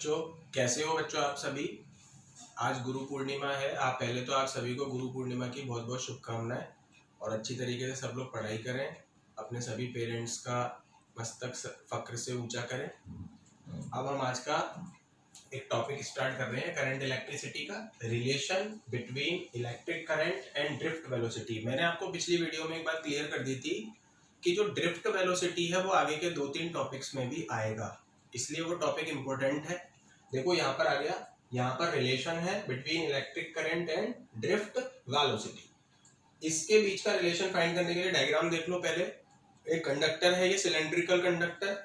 बच्चों, कैसे हो बच्चों आप सभी। आज गुरु पूर्णिमा है। पहले तो आप सभी को गुरु पूर्णिमा की बहुत बहुत शुभकामनाएं और अच्छी तरीके से सब लोग पढ़ाई करें, अपने सभी पेरेंट्स का मस्तक फक्र से ऊंचा करें। अब हम आज का एक टॉपिक स्टार्ट कर रहे हैं, करंट इलेक्ट्रिसिटी का, relation between electric current and drift velocity. मैंने आपको पिछली वीडियो में एक बात क्लियर कर दी थी कि जो ड्रिफ्ट वेलोसिटी है वो आगे के 2-3 टॉपिक्स में भी आएगा, इसलिए वो टॉपिक इंपॉर्टेंट है। देखो यहाँ पर आ गया, यहाँ पर रिलेशन है between electric current and drift velocity. इसके बीच का रिलेशन फाइंड करने के लिए डायग्राम देख लो। पहले एक कंडक्टर है, ये cylindrical conductor.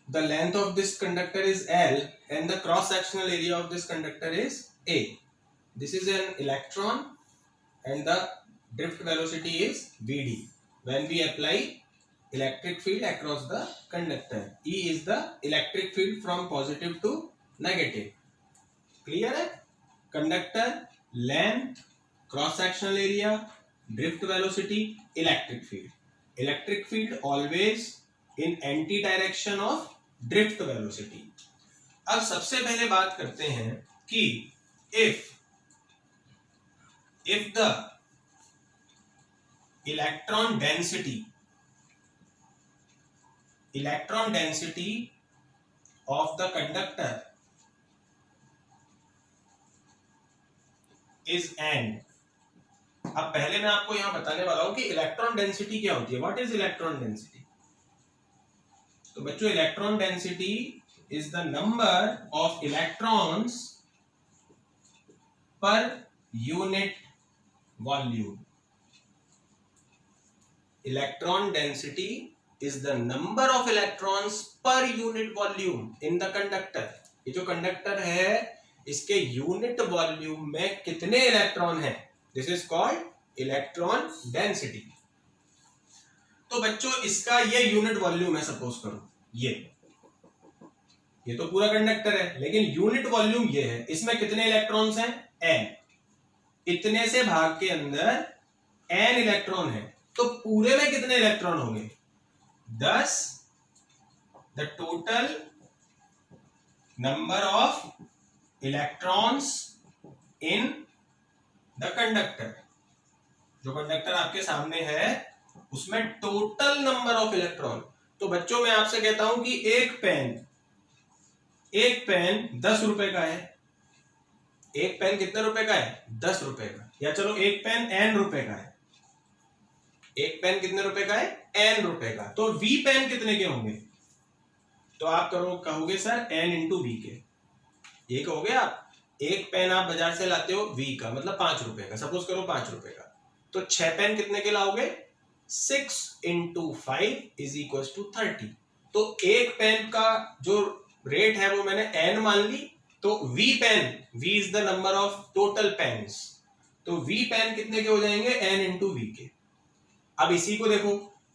The length of this conductor is L and the cross sectional area of this conductor is A. This is an electron and the drift velocity is Vd when we apply electric field across the conductor. E is the electric field from positive to negative. Clear है? Conductor, length, cross sectional area, drift velocity, electric field. Electric field always in anti direction of drift velocity. अब सबसे पहले बात करते हैं कि if the electron density of the conductor is n. अब पहले मैं आपको यहां बताने वाला हूं कि इलेक्ट्रॉन डेंसिटी क्या होती है। What is electron density? तो बच्चों, electron density is the number of electrons per unit volume. Electron density is the number of electrons per unit volume in the conductor. ये जो कंडक्टर है इसके यूनिट वॉल्यूम में कितने इलेक्ट्रॉन हैं, this is called electron density. तो बच्चों, इसका ये यूनिट वॉल्यूम है, सपोज करो ये तो पूरा कंडक्टर है, लेकिन यूनिट वॉल्यूम ये है, इसमें कितने इलेक्ट्रॉन्स हैं, n। इतने से भाग के अंदर n इलेक्ट्रॉन है, तो पूरे में कितने इलेक्ट्रॉन होंगे, 10। The total number of electrons in the conductor. जो कंडक्टर आपके सामने है उसमें टोटल नंबर ऑफ इलेक्ट्रॉन। तो बच्चों, मैं आपसे कहता हूं कि एक पेन 10 रुपए का है। एक पेन कितने रुपए का है, 10 रुपए का। या चलो एक पेन n रुपए का है। एक पेन कितने रुपए का है, n रुपए का। तो v पेन कितने के होंगे? तो आप कहोगे सर n इंटू वी के। ये कहोगे आप, एक पेन आप बाजार से लाते हो v का, मतलब 5 रुपए का, सपोज करो 5 रुपए का। तो 6 पेन कितने के लाओगे, 6 इंटू 5 इज इक्वल टू 30। तो एक पेन का जो रेट है वो मैंने n मान ली। तो v is the number of total pens. तो v पेन कितने के हो जाएंगे, n इंटू वी के। अब इसी को देखो,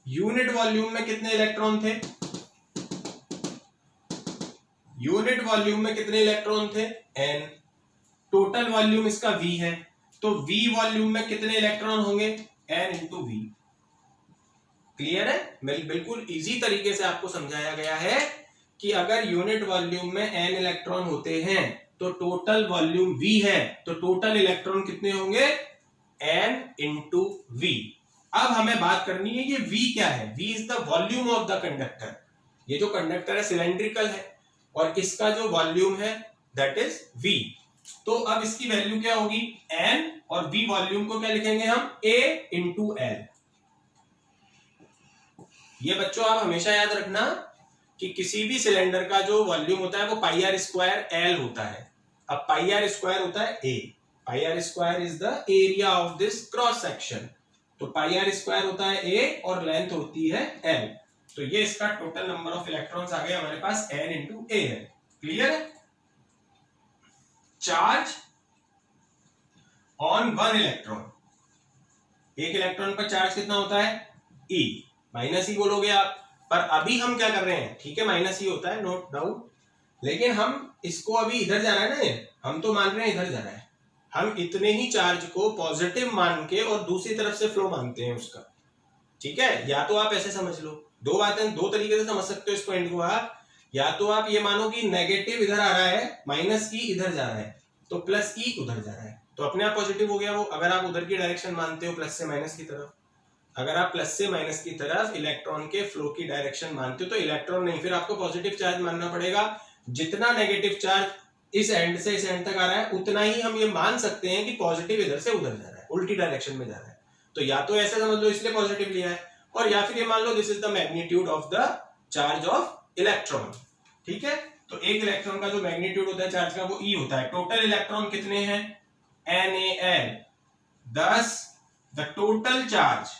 यूनिट वॉल्यूम में कितने इलेक्ट्रॉन थे, यूनिट वॉल्यूम में कितने इलेक्ट्रॉन थे, n। टोटल वॉल्यूम इसका v है, तो v वॉल्यूम में कितने इलेक्ट्रॉन होंगे, n इंटू वी। क्लियर है? बिल्कुल इजी तरीके से आपको समझाया गया है कि अगर यूनिट वॉल्यूम में n इलेक्ट्रॉन होते हैं तो टोटल वॉल्यूम v है, तो टोटल इलेक्ट्रॉन कितने होंगे, n इंटू वी। अब हमें बात करनी है ये v क्या है। v is the volume of the conductor. ये जो कंडक्टर है सिलेंड्रिकल है और इसका जो वॉल्यूम है दैट इज v। तो अब इसकी वैल्यू क्या होगी, n, और v वॉल्यूम को क्या लिखेंगे हम, a इंटू l। ये बच्चों आप हमेशा याद रखना कि किसी भी सिलेंडर का जो वॉल्यूम होता है वो पाई आर स्क्वायर l होता है। अब पाई आर स्क्वायर होता है a। Pi r square is the area of this cross section. तो पाई आर स्क्वायर होता है a और लेंथ होती है l। तो ये इसका टोटल नंबर ऑफ इलेक्ट्रॉन्स आ गए हमारे पास, n इंटू a है। क्लियर है? चार्ज ऑन 1 इलेक्ट्रॉन, एक इलेक्ट्रॉन पर चार्ज कितना होता है, e। माइनस ई बोलोगे आप, पर अभी हम क्या कर रहे हैं, ठीक है माइनस ई होता है, नो डाउट, लेकिन हम इसको अभी इधर जा रहा है ना, हम तो मान रहे हैं इधर जा रहा है। हम इतने ही चार्ज को पॉजिटिव मान के और दूसरी तरफ से फ्लो मानते हैं उसका। ठीक है, या तो आप ऐसे समझ लो, दो बातें दो तरीके से समझ सकते हो इसको, एंड को आप या तो आप ये मानो कि नेगेटिव इधर आ रहा है, माइनस ई इधर जा रहा है, तो प्लस ई उधर जा रहा है, तो अपने आप पॉजिटिव हो गया वो। अगर आप उधर की डायरेक्शन मानते हो प्लस से माइनस की तरफ, अगर आप प्लस से माइनस की तरफ इलेक्ट्रॉन के फ्लो की डायरेक्शन मानते हो तो इलेक्ट्रॉन नहीं, फिर आपको पॉजिटिव चार्ज मानना पड़ेगा। जितना नेगेटिव चार्ज इस एंड से इस एंड तक आ रहा है उतना ही हम ये मान सकते हैं कि पॉजिटिव इधर से उधर जा रहा है, उल्टी डायरेक्शन में जा रहा है। तो या तो ऐसे समझ लो इसलिए पॉजिटिव लिया है, और या फिर ये मान लो this is the magnitude of the charge of electron. ठीक है, तो एक इलेक्ट्रॉन का जो मैग्नीट्यूड होता है चार्ज का वो ई होता है। टोटल इलेक्ट्रॉन कितने हैं? NaL। thus the total charge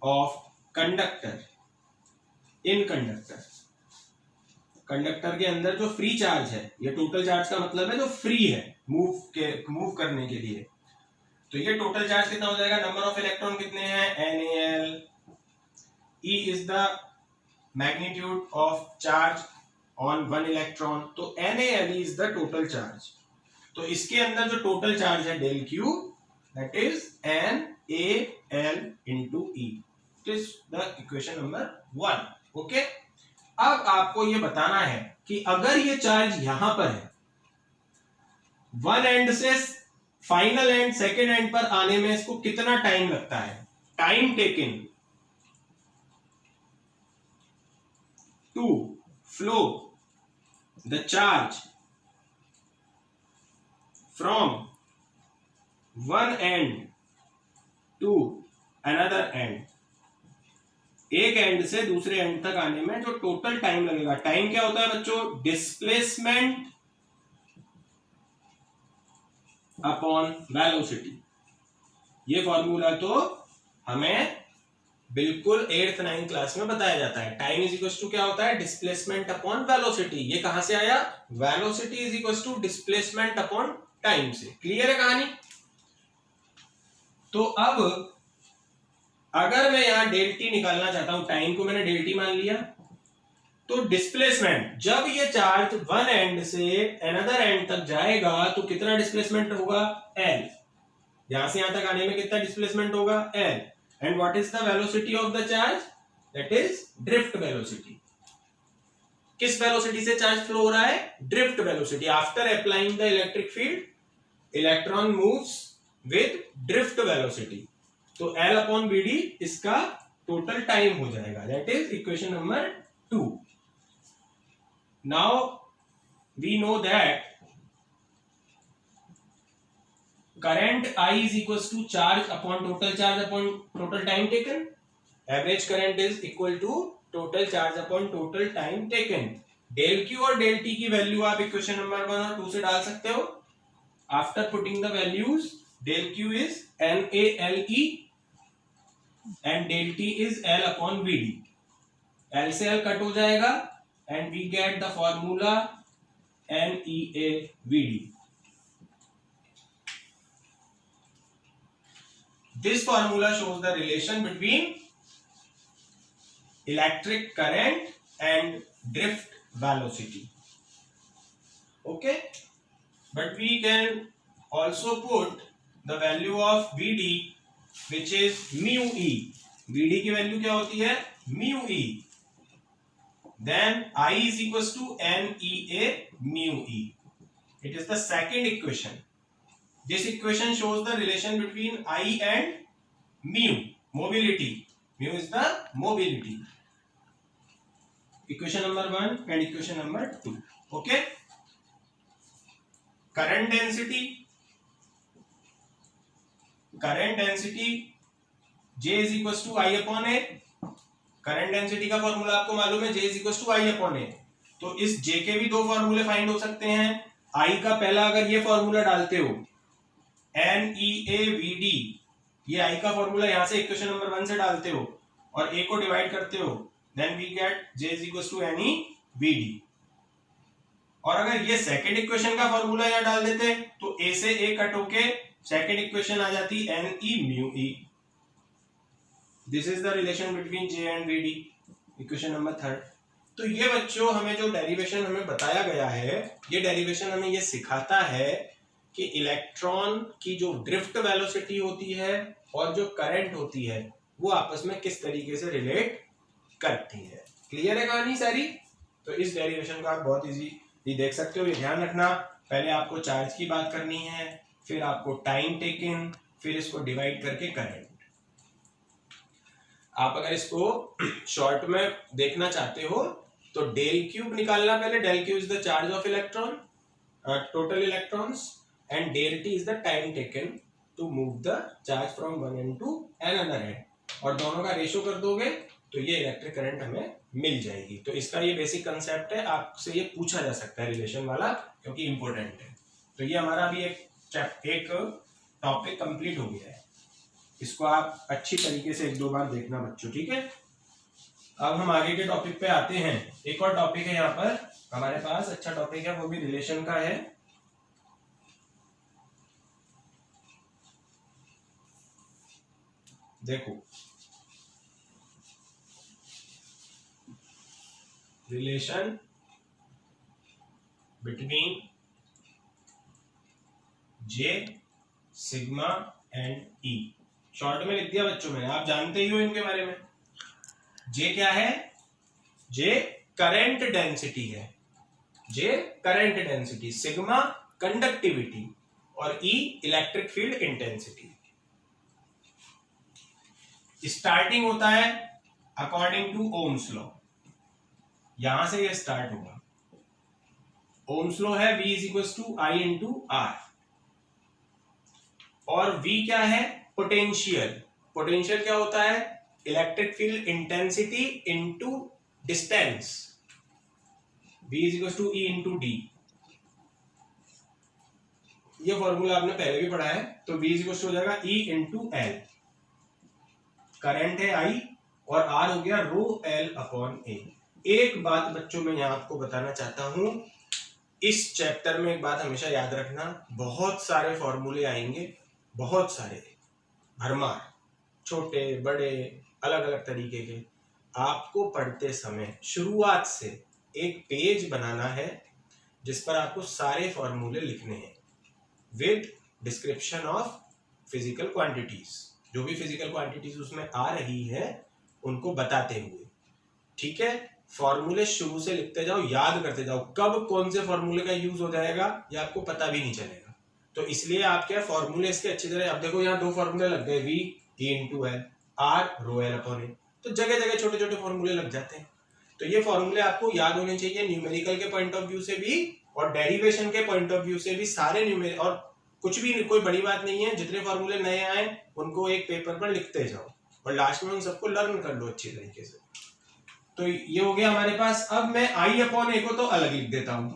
of conductor in conductor, conductor के अंदर जो फ्री चार्ज है, ये टोटल चार्ज का मतलब है जो फ्री है मूव करने के लिए। तो ये टोटल चार्ज कितना हो जाएगा? नंबर ऑफ इलेक्ट्रॉन कितने हैं? NaL। E is the magnitude of charge on one electron, तो NaLe is the total charge. तो इसके अंदर जो टोटल चार्ज है del Q, that is NaL into E। It is the equation number 1। Okay, अब आपको ये बताना है कि अगर ये चार्ज यहां पर है, वन एंड से फाइनल एंड सेकेंड एंड पर आने में इसको कितना टाइम लगता है? Time taken to flow the charge from one end to another end, एक एंड से दूसरे एंड तक आने में जो टोटल टाइम लगेगा। टाइम क्या होता है बच्चों? Displacement upon velocity. ये फॉर्मूला तो हमें बिल्कुल 8th 9th क्लास में बताया जाता है। टाइम इज इक्वल टू क्या होता है? Displacement upon velocity. ये कहां से आया? Velocity is equal to displacement upon time से। क्लियर है कहानी? तो अब अगर मैं यहां डेल टी निकालना चाहता हूं, टाइम को मैंने डेल टी मान लिया, तो डिस्प्लेसमेंट जब ये चार्ज वन एंड से अनदर एंड तक जाएगा तो कितना डिस्प्लेसमेंट होगा? L। यहां से यहां तक आने में कितना डिस्प्लेसमेंट होगा? L। And what is the velocity of the charge? That is drift velocity. किस वेलोसिटी से चार्ज फ्लो हो रहा है? Drift velocity. After applying the electric field electron moves with drift velocity. तो L अपॉन Vd इसका total time हो जाएगा, that is equation number 2। Now we know that current I is equals to charge upon total charge upon total time taken। Average current is equal to total charge upon total time taken. Del Q और del T की value आप equation number 1 और 2 से डाल सकते हो। After putting the values, del Q is NaLe and del T is L upon Vd। L से L cut हो जाएगा and we get the formula NeaVd। This formula shows the relation between electric current and drift velocity। Okay, but we can also put the value of Vd which is mu e। Vd की value क्या होती है? mu e। then I is equals to Nea mu e। It is the second equation। This equation shows the relation between I and mu, mobility। mu is the mobility। Equation number 1 and equation number 2। Okay, current density J is equals to I upon A। Current density का formula आपको मालूम है, J is equals to I upon A। तो इस J के भी दो फॉर्मूले फाइंड हो सकते हैं। I का पहला अगर ये फॉर्मूला डालते हो NeaVd, ये I का फॉर्मूला यहां से इक्वेशन नंबर 1 से डालते हो और A को डिवाइड करते हो, then we get J is equals to NeVd। और अगर ये सेकंड इक्वेशन का फॉर्मूला यहां डाल देते तो A से A कट होके सेकंड इक्वेशन आ जाती Ne mu e। This is the relation between J and Vd, equation number 3। तो ये बच्चों हमें जो डेरिवेशन हमें बताया गया है, ये डेरिवेशन हमें ये सिखाता है कि इलेक्ट्रॉन की जो ड्रिफ्ट वेलोसिटी होती है और जो करंट होती है वो आपस में किस तरीके से रिलेट करती है। क्लियर है कहानी सारी? तो इस डेरिवेशन को आप बहुत इजीली देख सकते हो। ये ध्यान रखना, पहले आपको चार्ज की बात करनी है, फिर आपको टाइम टेकन, फिर इसको डिवाइड करके करंट। आप अगर इसको शॉर्ट में देखना चाहते हो तो डेल क्यूब निकालना पहले। Del Q is the charge of electron, total electrons, and del T is the time taken to move the charge from one end to another end, और दोनों का रेशियो कर दोगे तो ये इलेक्ट्रिक करंट हमें मिल जाएगी। तो इसका ये बेसिक कंसेप्ट है, आपसे ये पूछा जा सकता है रिलेशन वाला, क्योंकि इंपॉर्टेंट है। तो ये हमारा अभी एक टॉपिक कंप्लीट हो गया है। इसको आप अच्छी तरीके से 1-2 बार देखना बच्चों, ठीक है? अब हम आगे के टॉपिक पे आते हैं। एक और टॉपिक है यहाँ पर हमारे पास, अच्छा टॉपिक है, वो भी रिलेशन का है। देखो, relation between J, sigma and E. Short में लिख दिया बच्चों मैंने, आप जानते ही हो इनके बारे में। जे क्या है? जे करंट डेंसिटी है, जे करंट डेंसिटी, सिग्मा कंडक्टिविटी, और ई इलेक्ट्रिक फील्ड इंटेंसिटी। स्टार्टिंग होता है अकॉर्डिंग टू ओम्स लॉ, यहां से ये स्टार्ट होगा। ओम्स लॉ है V is equal to I into R, और V क्या है? पोटेंशियल। पोटेंशियल क्या होता है? Electric field intensity into distance, V is equal to E into D. ये फॉर्मूला आपने पहले भी पढ़ा है। तो V इज इक्वल टू हो जाएगा E इंटू एल, करंट है I, और R हो गया रो L अपॉन ए। एक बात बच्चों मैं यहां आपको बताना चाहता हूं, इस चैप्टर में एक बात हमेशा याद रखना, बहुत सारे फॉर्मूले आएंगे, बहुत सारे, भरमार, छोटे बड़े अलग अलग तरीके के। आपको पढ़ते समय शुरुआत से एक पेज बनाना है जिस पर आपको सारे फॉर्मूले लिखने हैं with description of physical quantities. जो भी फिजिकल क्वांटिटीज उसमें आ रही है उनको बताते हुए, ठीक है? फॉर्मूले शुरू से लिखते जाओ, याद करते जाओ, कब कौन से फॉर्मूले का यूज हो जाएगा ये आपको पता भी नहीं चलेगा। तो इसलिए आप क्या, फॉर्मूले इसके अच्छी तरह, अब देखो यहाँ 2 फॉर्मूले लग गए, V E into L, R rho L upon A, तो जगह जगह छोटे छोटे फॉर्मूले लग जाते हैं। तो ये फॉर्मूले आपको याद होने चाहिए, न्यूमेरिकल के पॉइंट ऑफ व्यू से भी और डेरिवेशन के पॉइंट ऑफ व्यू से भी। सारे न्यूमेरिकल, और कुछ भी कोई बड़ी बात नहीं है, जितने फॉर्मूले नए आए उनको एक पेपर पर लिखते जाओ, और लास्ट में उन सबको लर्न कर लो अच्छी तरीके से। तो ये हो गया हमारे पास। अब मैं I अपॉन ए को तो अलग लिख देता हूं,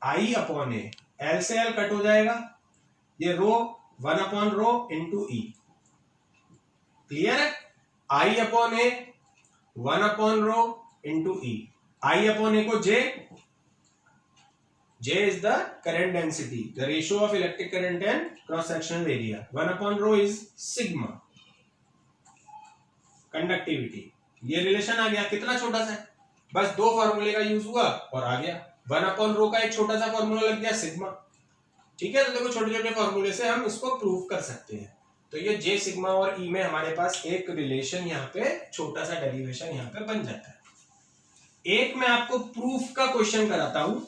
I अपॉन ए, एल से एल कट हो जाएगा, ये rho 1 upon rho into E. Clear है? I upon A 1 upon rho into E. I upon A को J is the current density, the ratio of electric current and cross sectional area. 1 upon rho is sigma, conductivity. ये relation आ गया, कितना छोटा सा है, बस 2 फॉर्मूले का यूज हुआ और आ गया। 1 अपॉन रो का एक छोटा सा फॉर्मूला लग गया, सिग्मा। ठीक है, तो देखो छोटे छोटे फॉर्मूले से हम इसको प्रूव कर सकते हैं। तो ये J, सिग्मा और E में हमारे पास एक रिलेशन यहाँ पे, छोटा सा डेरिवेशन यहाँ पे बन जाता है। एक मैं आपको प्रूफ का क्वेश्चन कराता हूं,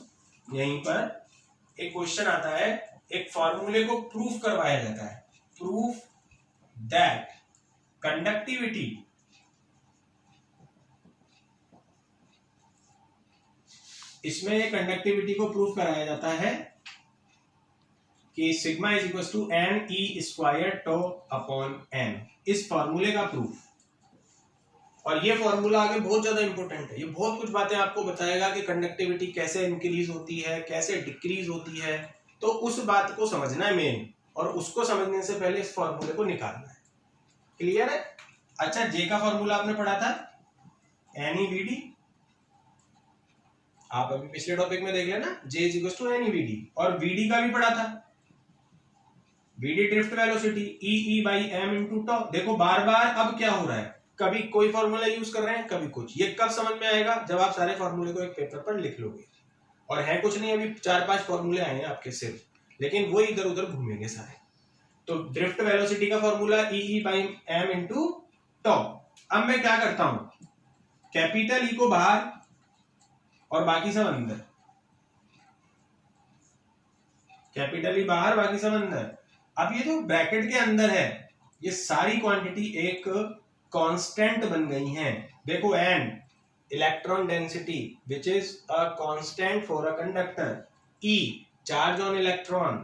यहीं पर एक क्वेश्चन आता है, एक फॉर्मूले को प्रूफ करवाया जाता है, प्रूफ दैट कंडक्टिविटी इसमें ये कंडक्टिविटी को प्रूफ कराया जाता है कि sigma is equal to N E square tau upon N, इस फॉर्मूले का प्रूफ। और ये फॉर्मूला आगे बहुत ज्यादा इंपॉर्टेंट है, ये बहुत कुछ बातें आपको बताएगा कि कंडक्टिविटी कैसे इंक्रीज होती है, कैसे डिक्रीज होती है। तो उस बात को समझना है मेन, और उसको समझने से पहले इस फॉर्मूले को निकालना है। क्लियर है? अच्छा, जे का फॉर्मूला आपने पढ़ा था NeVd, आप अभी पिछले टॉपिक में देख लेना, J is equal to NeVd, और Vd का भी पढ़ा था, Vd drift velocity E by m into tau. देखो बार बार अब क्या हो रहा है, कभी कोई फॉर्मूला यूज कर रहे हैं, कभी कुछ। ये कब समझ में आएगा? जब आप सारे फॉर्मूले को एक पेपर पर लिख लोगे। और है कुछ नहीं, अभी 4-5 फॉर्मूले आए हैं आपके सिर्फ, लेकिन वो इधर उधर घूमेंगे सारे। तो ड्रिफ्ट वेलोसिटी का formula E by m into tau. अब मैं क्या करता हूं, कैपिटल ई को बाहर और बाकी सब अंदर, कैपिटल ई बाहर बाकी सब अंदर। अब ये जो ब्रैकेट के अंदर है ये सारी क्वांटिटी एक कांस्टेंट बन गई हैं। देखो and electron density which is a constant for a conductor, E charge on electron,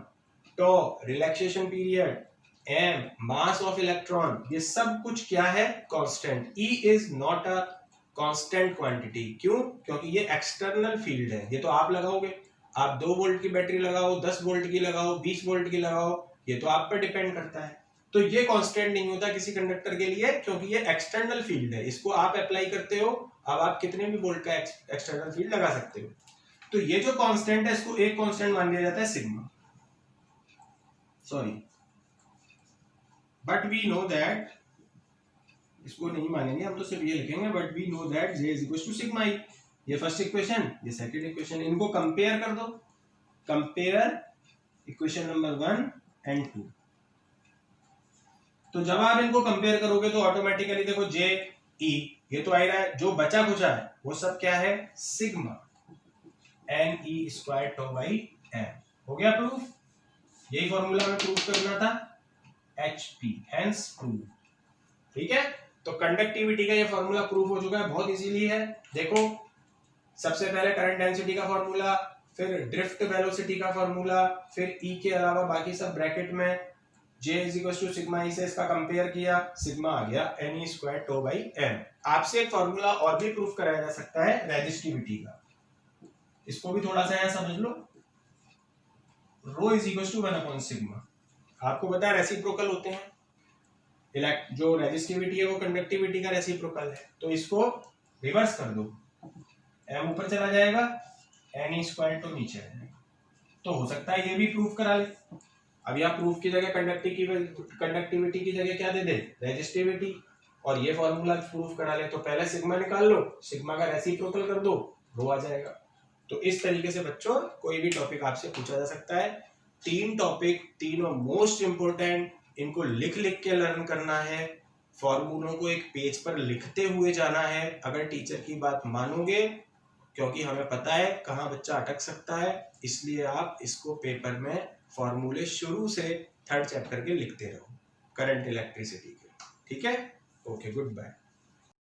tau relaxation period, M mass of electron, ये सब कुछ क्या है constant. E is not a constant quantity, क्यों? क्योंकि ये एक्सटर्नल फील्ड है। ये तो आप लगाओगे, आप 2 वोल्ट की बैटरी लगाओ, 10 वोल्ट की लगाओ, 20 वोल्ट की लगाओ, ये तो आप पर डिपेंड करता है। तो ये कांस्टेंट नहीं होता किसी कंडक्टर के लिए, क्योंकि ये एक्सटर्नल फील्ड है, इसको आप अप्लाई करते हो। अब आप कितने भी वोल्ट का एक्सटर्नल फील्ड लगा सकते हो। तो ये जो कांस्टेंट है इसको एक कांस्टेंट मान लिया जाता है sigma, sorry, but we know that, इसको नहीं मानेंगे हम, तो सिर्फ ये लिखेंगे, but we know that J is equal to sigma E. ये फर्स्ट इक्वेशन, ये सेकंड इक्वेशन, इनको कंपेयर कर दो, कंपेयर इक्वेशन नंबर 1 एंड 2। तो जब आप इनको कंपेयर करोगे तो ऑटोमेटिकली देखो J E ये तो आ रहा है, जो बचा कुचा है वो सब क्या है sigma n e square tau by m। हो गया प्रूफ, यही फॉर्मूला में प्रूफ करना था, HP हेंस प्रूफ। ठीक है, तो कंडक्टिविटी का ये फॉर्मूला प्रूफ हो चुका है, बहुत इजीली है। देखो सबसे पहले करंट डेंसिटी का फॉर्मूला, फिर ड्रिफ्ट वेलोसिटी का फॉर्मूला, फिर E के अलावा बाकी सब ब्रैकेट में J is equal to sigma E से इसका कंपेयर किया, सिग्मा आ गया n e square tau by m। आपसे एक फॉर्मूला और भी प्रूफ कराया जा सकता है रेजिस्टिविटी का, इसको भी थोड़ा सा यहाँ समझ लो। Rho is equal to 1 upon sigma, आपको पता है रेसिप्रोकल होते हैं, जो रेजिस्टिविटी है वो कंडक्टिविटी का रेसिप्रोकल है, तो इसको रिवर्स कर दो, m ऊपर चला जाएगा, n e स्क्वायर टो नीचे आ जाएगा। तो हो सकता है ये भी प्रूफ करा ले। अब यहाँ प्रूफ की जगह कंडक्टिविटी की जगह क्या दे दे रेजिस्टिविटी, और ये फॉर्मूला प्रूफ करा ले, तो पहले सिग्मा निकाल लो, सिग्मा का रेसिप्रोकल कर दो, रो आ जाएगा। तो इस तरीके से बच्चों कोई भी टॉपिक आपसे पूछा जा सकता है। 3 टॉपिक, तीनों मोस्ट इंपोर्टेंट, इनको लिख लिख के लर्न करना है, फॉर्मूलों को एक पेज पर लिखते हुए जाना है, अगर टीचर की बात मानोगे, क्योंकि हमें पता है कहाँ बच्चा अटक सकता है, इसलिए आप इसको पेपर में फॉर्मूले शुरू से 3rd चैप्टर के लिखते रहो, करंट इलेक्ट्रिसिटी के। ठीक है, ओके, गुड बाय।